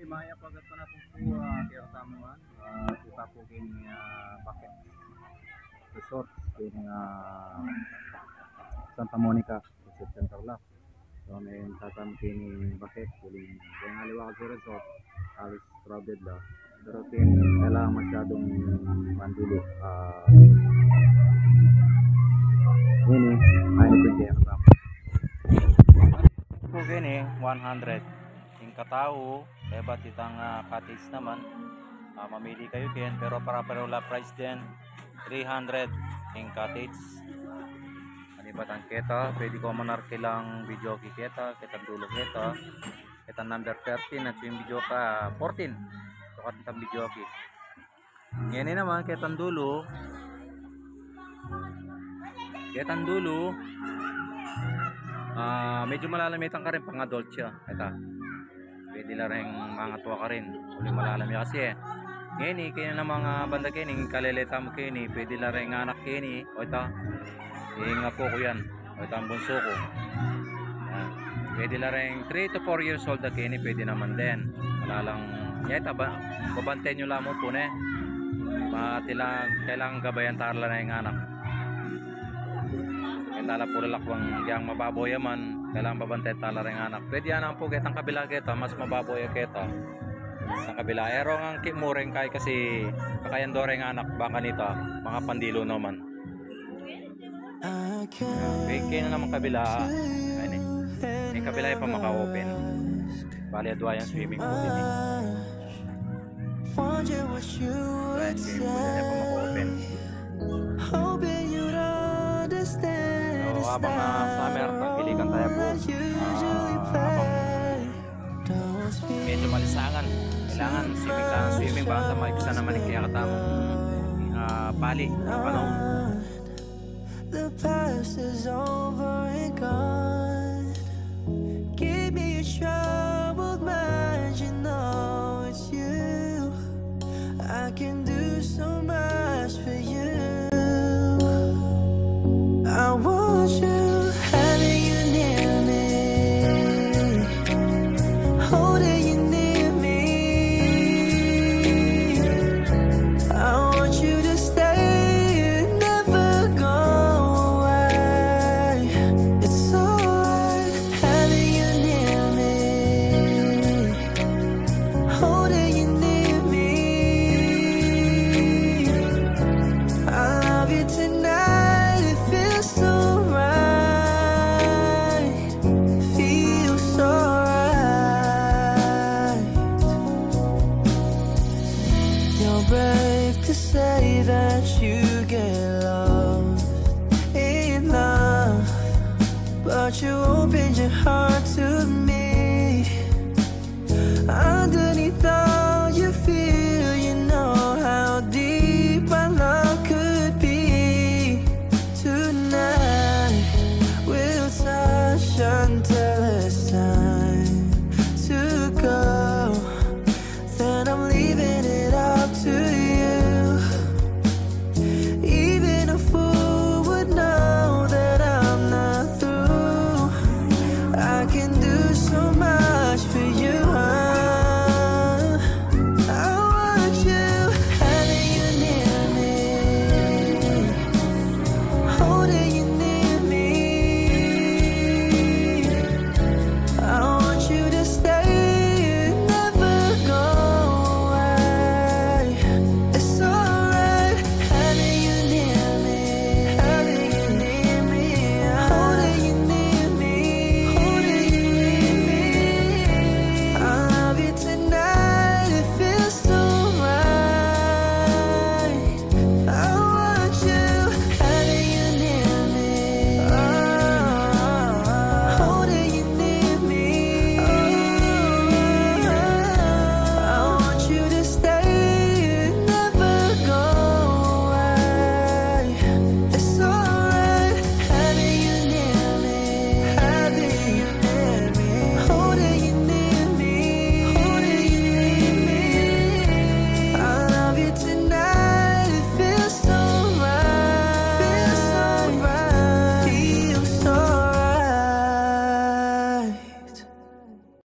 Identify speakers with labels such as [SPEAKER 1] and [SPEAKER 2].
[SPEAKER 1] Maya pagat pa natin po kaya kasamuan kita po kini Bucket Resort kini Santa Monica sa Center Lock. So may tatam kini Bucket kuling yung aliwa sa resort alis crowded la pero kini kailangan masyadong mandili ini ay na pwede ang kasama po kini 100 katao kaya ba't itang cottage naman mamili kayo din pero para la price din 300 yung cottage ano ba tang keta pwede ko manar kilang video kita dulo kita number 13 at yung video ka 14 so katang video ngayon naman kitang dulo medyo malalamitan ka rin pang adult siya ito pwede lang rin mga tuwa ka rin uli malalami kasi ngayon kaya na mga banda kini kalilita mo kini pwede lang rin anak kini o ito nga po ko yan o ito ang bunso ko yan. Pwede lang rin 3 to 4 years old na kini pwede naman din malalang yan babantayin nyo lang mo po na kailangan gabayan tarla na yung anak tala puro lakwang yang mababoy man kailangan babantay tala ring anak pwede yan ang puget ang kabila kita mas mababoy kita ang kabila ero ang kimureng kay kasi kakayan do ring anak baka nito mga pandilo naman kaya na naman kabila ayun yung kabila ay pa maka-open bali adwa yung swimming pool din right swimming pool din ay pa maka-open habang summer pagpilikan tayo po habang medyo malisangan kailangan swimming ba ang maipisa naman kaya katamang pali panahon the past is over and gone give me a troubled mind you know it's you I can do so much for you I want you, having you near me, holding you near me. I want you to stay and never go away. It's alright, having you near me, holding you near me. I love you tonight. So right, feels so right. You're brave to say that you get lost in love, but you opened your heart.